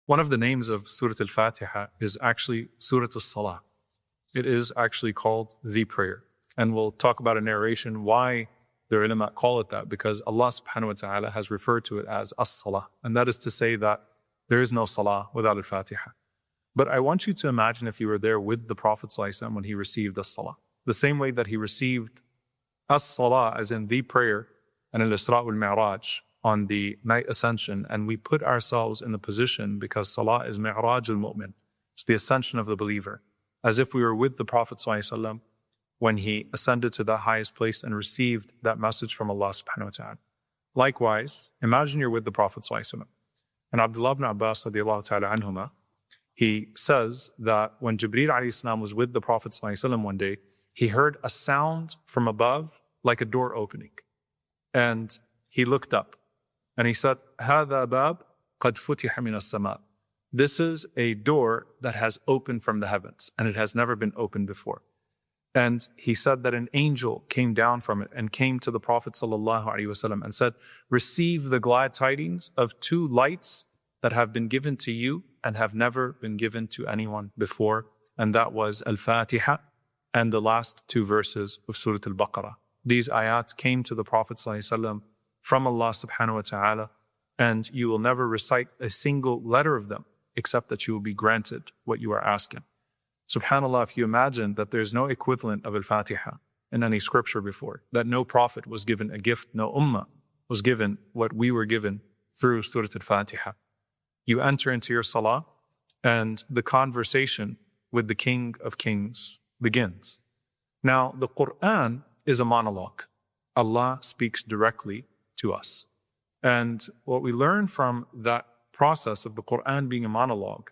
One of the names of Surat Al-Fatihah is actually Surat Al-Salah. It is actually called the prayer. And we'll talk about a narration why the ulama call it that, because Allah subhanahu wa ta'ala has referred to it as As-Salah. And that is to say that there is no Salah without Al-Fatihah. But I want you to imagine if you were there with the Prophet ﷺ when he received As-Salah. The same way that he received As-Salah, as in the prayer, and Isra and Mi'raj on the Night Ascension, and we put ourselves in the position, because Salah is Mi'raj al-Mu'min, it's the ascension of the believer, as if we were with the Prophet ﷺ when he ascended to the highest place and received that message from Allah subhanahu wa ta'ala. Likewise, imagine you're with the Prophet ﷺ. And Abdullah ibn Abbas radiallahu ta'ala anhuma, he says that when Jibreel alayhi salam was with the Prophet ﷺ one day, he heard a sound from above like a door opening. And he looked up and he said, هَذَا بَابٌ قَدْ فُتِحَ مِنَ السَّمَاءِ. This is a door that has opened from the heavens, and it has never been opened before. And he said that an angel came down from it and came to the Prophet ﷺ and said, receive the glad tidings of two lights that have been given to you and have never been given to anyone before. And that was Al-Fatihah and the last two verses of Surah Al-Baqarah. These ayat came to the Prophet ﷺ from Allah subhanahu wa ta'ala, and you will never recite a single letter of them except that you will be granted what you are asking. SubhanAllah, if you imagine that there's no equivalent of Al-Fatihah in any scripture before, that no prophet was given a gift, no ummah was given what we were given through Surat Al-Fatihah. You enter into your salah and the conversation with the King of Kings begins. Now, the Qur'an is a monologue. Allah speaks directly to us. And what we learn from that process of the Qur'an being a monologue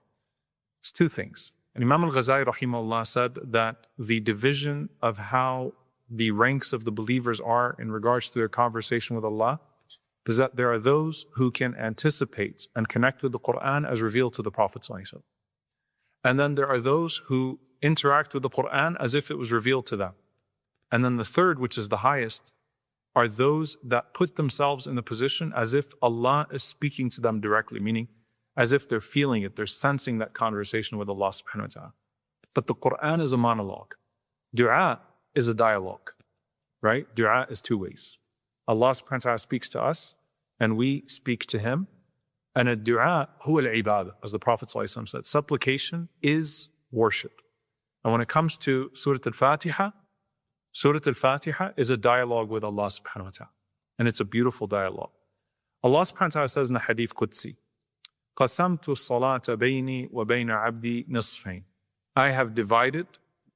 is two things. And Imam al-Ghazali rahimahullah said that the division of how the ranks of the believers are in regards to their conversation with Allah is that there are those who can anticipate and connect with the Qur'an as revealed to the Prophet ﷺ. And then there are those who interact with the Qur'an as if it was revealed to them. And then the third, which is the highest, are those that put themselves in the position as if Allah is speaking to them directly, meaning as if they're feeling it, they're sensing that conversation with Allah subhanahu wa ta'ala. But the Qur'an is a monologue. Dua is a dialogue, right? Dua is two ways. Allah subhanahu wa ta'ala speaks to us and we speak to Him. And a dua, huwa al-ibadah, as the Prophet ﷺ said, supplication is worship. And when it comes to Surat Al-Fatihah, Surat Al-Fatihah is a dialogue with Allah subhanahu wa ta'ala. And it's a beautiful dialogue. Allah subhanahu wa ta'ala says in the Hadith Qudsi, قَسَمْتُ الصَّلَاةَ بَيْنِي وَبَيْنَ عَبْدِي نِصْفَيْنِ. I have divided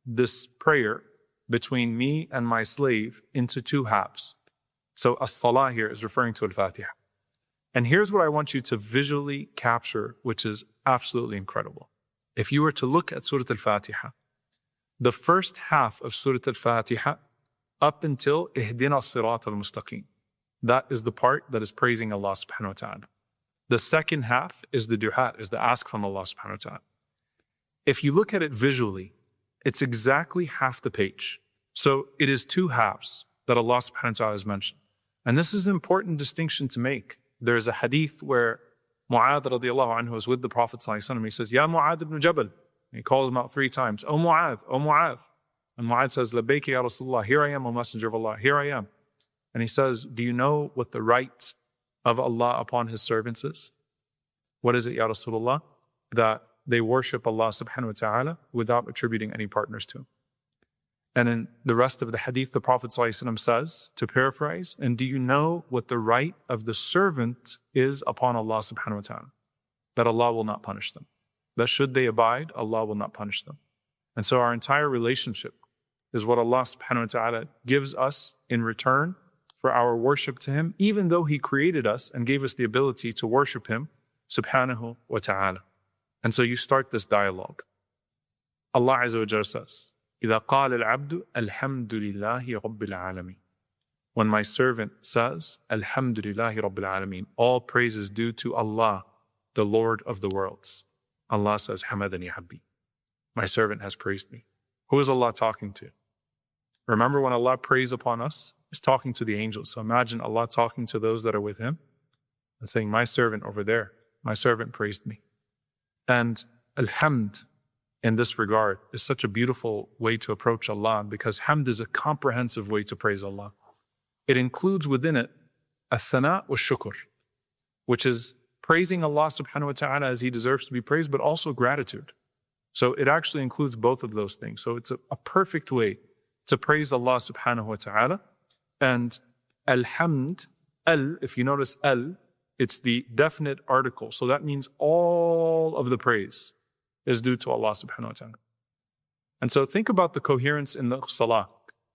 this prayer between me and my slave into two halves. So as-salah here is referring to Al-Fatihah. And here's what I want you to visually capture, which is absolutely incredible. If you were to look at Surat Al-Fatihah, the first half of Surat Al-Fatihah up until Ihdina Sirat Al-Mustaqim, that is the part that is praising Allah subhanahu wa ta'ala. The second half is the dua, is the ask from Allah subhanahu wa ta'ala. If you look at it visually, it's exactly half the page. So it is two halves that Allah subhanahu wa ta'ala has mentioned. And this is an important distinction to make. There's a hadith where Mu'adh radiallahu anhu was with the Prophet sallallahu alaihi wasallam. He says, Ya Mu'adh ibn Jabal. He calls him out 3 times. Oh Mu'adh, oh Mu'adh. And Mu'adh says, Labbayka ya Rasulullah, here I am, O Messenger of Allah, here I am. And he says, do you know what the right of Allah upon His servants is? What is it, Ya Rasulullah? That they worship Allah subhanahu wa ta'ala without attributing any partners to Him. And in the rest of the hadith, the Prophet ﷺ says, to paraphrase, and do you know what the right of the servant is upon Allah subhanahu wa ta'ala? That Allah will not punish them. That should they abide, Allah will not punish them. And so our entire relationship is what Allah subhanahu wa ta'ala gives us in return for our worship to Him, even though He created us and gave us the ability to worship Him subhanahu wa ta'ala. And so you start this dialogue. Allah Azza wa Jalla says, إِذَا قَالَ الْعَبْدُ الْحَمْدُ لِلَّهِ رَبِّ الْعَالَمِينَ. When my servant says, Alhamdulillahi Rabbil Alameen, all praise is due to Allah, the Lord of the worlds. Allah says, Hamadani Abdi. My servant has praised me. Who is Allah talking to? Remember, when Allah prays upon us, He's talking to the angels. So imagine Allah talking to those that are with Him and saying, my servant over there, my servant praised me. And alhamd in this regard is such a beautiful way to approach Allah, because hamd is a comprehensive way to praise Allah. It includes within it athana wa shukr, which is praising Allah subhanahu wa ta'ala as He deserves to be praised, but also gratitude. So it actually includes both of those things. So it's a perfect way to praise Allah subhanahu wa ta'ala. And alhamd, if you notice it's the definite article. So that means all of the praise is due to Allah subhanahu wa ta'ala. And so think about the coherence in the salah.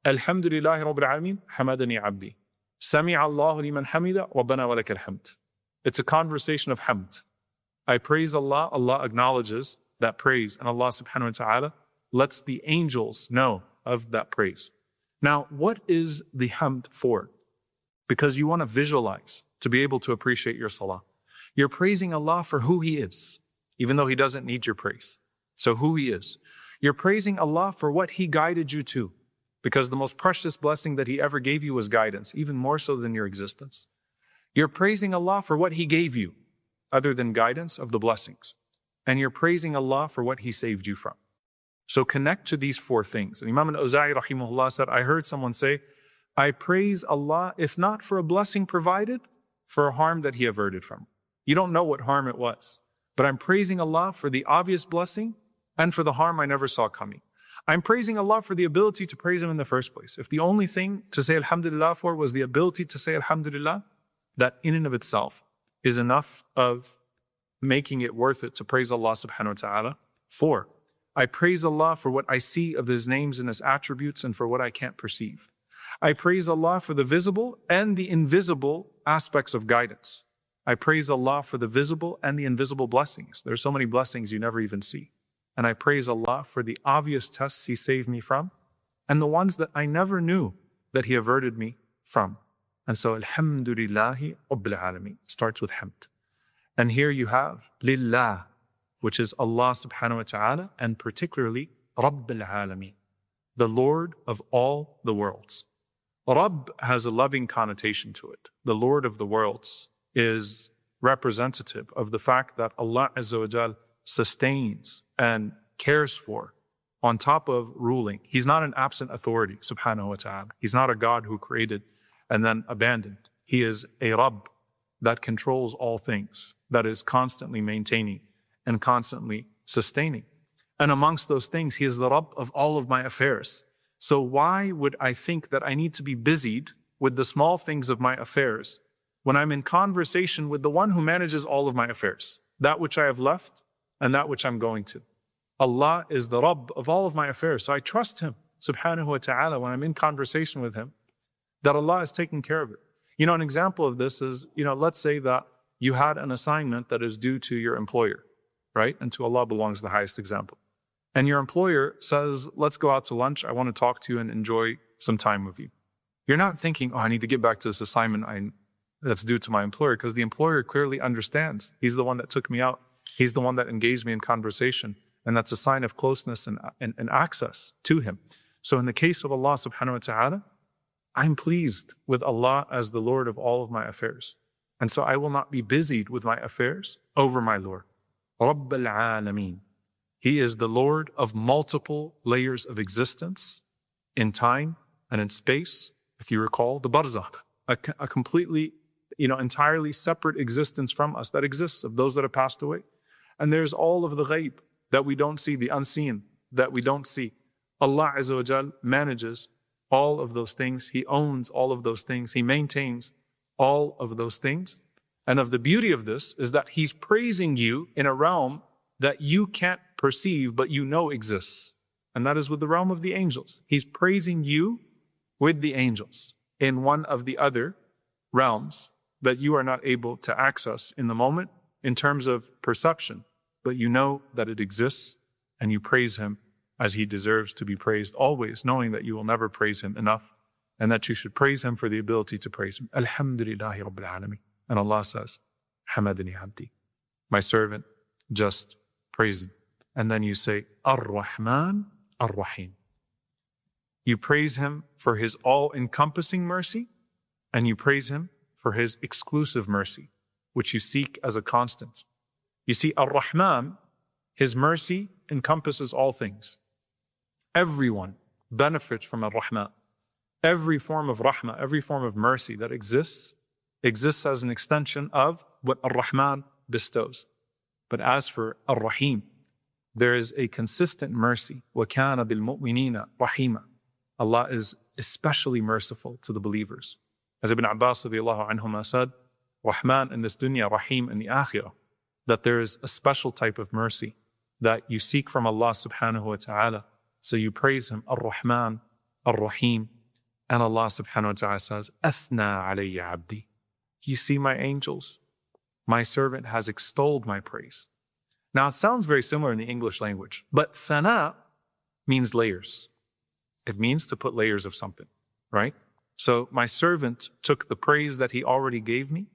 Alhamdulillahi rabbil alameen, hamadani abdi. Sami'a Allahu liman hamida, rabbana wa lakal hamd. It's a conversation of hamd. I praise Allah, Allah acknowledges that praise, and Allah subhanahu wa ta'ala lets the angels know of that praise. Now, what is the hamd for? Because you want to visualize to be able to appreciate your salah. You're praising Allah for who He is, even though He doesn't need your praise. So who He is. You're praising Allah for what He guided you to, because the most precious blessing that He ever gave you was guidance, even more so than your existence. You're praising Allah for what He gave you, other than guidance of the blessings. And you're praising Allah for what He saved you from. So connect to these four things. And Imam al-Awza'i rahimahullah said, I heard someone say, I praise Allah, if not for a blessing provided, for a harm that He averted from. You don't know what harm it was, but I'm praising Allah for the obvious blessing and for the harm I never saw coming. I'm praising Allah for the ability to praise Him in the first place. If the only thing to say alhamdulillah for was the ability to say alhamdulillah, that in and of itself is enough of making it worth it to praise Allah subhanahu wa ta'ala. 4, I praise Allah for what I see of His names and His attributes and for what I can't perceive. I praise Allah for the visible and the invisible aspects of guidance. I praise Allah for the visible and the invisible blessings. There are so many blessings you never even see. And I praise Allah for the obvious tests He saved me from and the ones that I never knew that He averted me from. And so, alhamdulillahi rabbil alameen starts with hamd. And here you have lillah, which is Allah subhanahu wa ta'ala, and particularly rabbil alameen, the Lord of all the worlds. Rabb has a loving connotation to it. The Lord of the worlds is representative of the fact that Allah Azza wa Jal sustains and cares for, on top of ruling. He's not an absent authority, subhanahu wa ta'ala. He's not a God who created and then abandoned. He is a Rabb that controls all things, that is constantly maintaining and constantly sustaining. And amongst those things, He is the Rabb of all of my affairs. So why would I think that I need to be busied with the small things of my affairs when I'm in conversation with the one who manages all of my affairs, that which I have left and that which I'm going to? Allah is the Rabb of all of my affairs. So I trust Him, subhanahu wa ta'ala, when I'm in conversation with Him, that Allah is taking care of it. You know, an example of this is, let's say that you had an assignment that is due to your employer, right? And to Allah belongs the highest example. And your employer says, let's go out to lunch. I want to talk to you and enjoy some time with you. You're not thinking, I need to get back to this assignment that's due to my employer, because the employer clearly understands. He's the one that took me out. He's the one that engaged me in conversation. And that's a sign of closeness and access to Him. So in the case of Allah subhanahu wa ta'ala, I'm pleased with Allah as the Lord of all of my affairs. And so I will not be busied with my affairs over my Lord. Rabbil alameen. He is the Lord of multiple layers of existence in time and in space. If you recall, the barzakh, a completely, entirely separate existence from us that exists of those that have passed away. And there's all of the ghaib that we don't see, the unseen that we don't see. Allah Azza wa Jal manages all of those things. He owns all of those things. He maintains all of those things. And of the beauty of this is that He's praising you in a realm that you can't perceive, but you know exists. And that is with the realm of the angels. He's praising you with the angels in one of the other realms that you are not able to access in the moment in terms of perception, but you know that it exists and you praise Him as He deserves to be praised always, knowing that you will never praise Him enough and that you should praise Him for the ability to praise Him. Alhamdulillahi rabbil alameen. And Allah says, hamadani abdi. My servant just praised Him. And then you say, Ar-Rahman, Ar-Rahim. You praise Him for His all-encompassing mercy, and you praise Him for His exclusive mercy, which you seek as a constant. You see, Ar-Rahman His mercy encompasses all things. Everyone benefits from Ar-Rahman. Every form of rahmah, every form of mercy that exists as an extension of what Ar-Rahman bestows. But as for Ar-Rahim, there is a consistent mercy. وَكَانَ بِالْمُؤْمِنِينَ رَحِيمًا. Allah is especially merciful to the believers. As Ibn Abbas radiallahu anhuma said, Rahman in this dunya, Rahim in the akhirah, that there is a special type of mercy that you seek from Allah subhanahu wa ta'ala. So you praise Him, Ar-Rahman, Ar-Rahim. And Allah subhanahu wa ta'ala says, Athna alayya abdi. You see my angels. My servant has extolled my praise. Now it sounds very similar in the English language, but thana means layers. It means to put layers of something, right? So my servant took the praise that he already gave me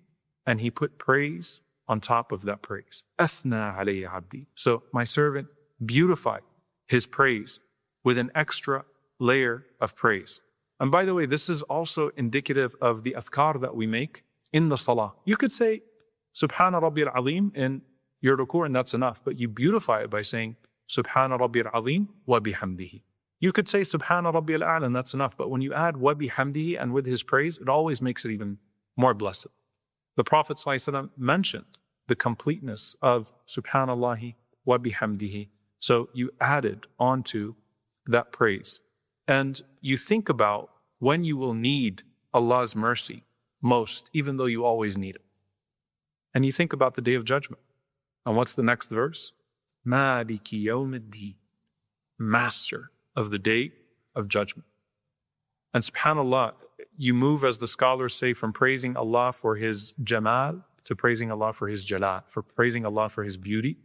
and he put praise on top of that praise. Athna alayya abdi. So my servant beautified his praise with an extra layer of praise. And by the way, this is also indicative of the adhkar that we make in the salah. You could say, Subhana Rabbi al-Azim in your ruku' and that's enough. But you beautify it by saying, Subhana Rabbi al-Azim wa bihamdihi. You could say, Subhana Rabbi al-A'la and that's enough. But when you add wa bihamdihi and with his praise, it always makes it even more blessed. The Prophet ﷺ mentioned the completeness of Subhanallahi wa bihamdihi. So you added onto that praise. And you think about when you will need Allah's mercy most, even though you always need it. And you think about the Day of Judgment. And what's the next verse? Maliki yawmiddin, Master of the Day of Judgment. And subhanAllah, you move, as the scholars say, from praising Allah for His Jamal to praising Allah for His Jalal, for praising Allah for His beauty,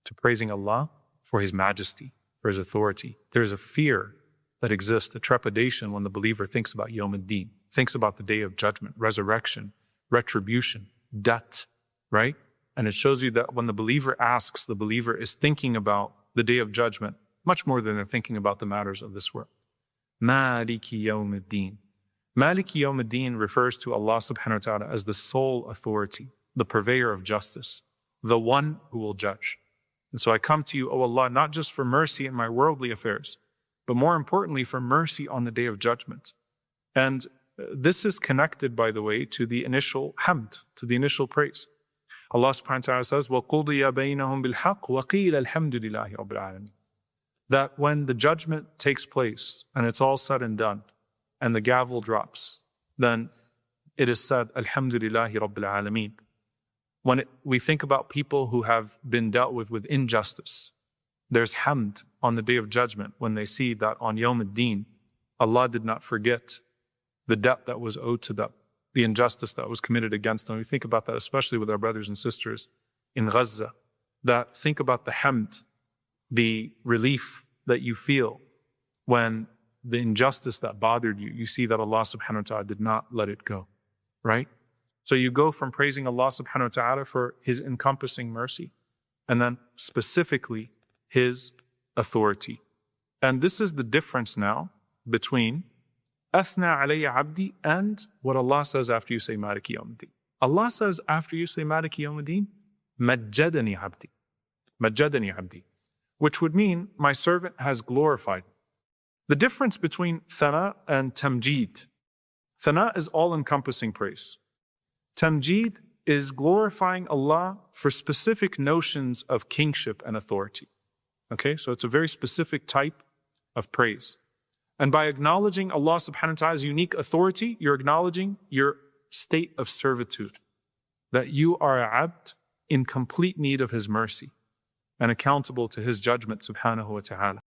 to praising Allah for His majesty, for His authority. There is a fear that exists, a trepidation when the believer thinks about Yawm ad-Din, thinks about the Day of Judgment, resurrection, retribution, debt, right? And it shows you that when the believer asks, the believer is thinking about the Day of Judgment much more than they're thinking about the matters of this world. Maliki Yawm ad-Din. Maliki Yawm ad-Din refers to Allah subhanahu wa ta'ala as the sole authority, the purveyor of justice, the one who will judge. And so I come to you, O Allah, not just for mercy in my worldly affairs, but more importantly, for mercy on the Day of Judgment. And this is connected, by the way, to the initial hamd, to the initial praise. Allah subhanahu wa ta'ala says, وَقُضِيَ بَيْنَهُمْ بِالْحَقِّ وَقِيلَ الْحَمْدُ لِلَّهِ رَبِّ الْعَالَمِينَ. That when the judgment takes place and it's all said and done, and the gavel drops, then it is said, Alhamdulillahi Rabbil Alameen. When we think about people who have been dealt with injustice, there's hamd on the Day of Judgment when they see that on Yawm ad-Din, Allah did not forget the debt that was owed to them, the injustice that was committed against them. We think about that especially with our brothers and sisters in Gaza, that think about the hamd, the relief that you feel when the injustice that bothered you, you see that Allah subhanahu wa ta'ala did not let it go, right? So you go from praising Allah subhanahu wa ta'ala for His encompassing mercy, and then specifically His authority. And this is the difference now between Athna alayya abdi and what Allah says after you say Maliki yawmiddin. Allah says after you say Maliki yawmiddin, Majjadani abdi. Majjadani abdi. Which would mean my servant has glorified. The difference between thana and tamjid. Thana is all-encompassing praise. Tamjid is glorifying Allah for specific notions of kingship and authority. Okay, so it's a very specific type of praise. And by acknowledging Allah subhanahu wa ta'ala's unique authority, you're acknowledging your state of servitude. That you are a abd in complete need of His mercy and accountable to His judgment subhanahu wa ta'ala.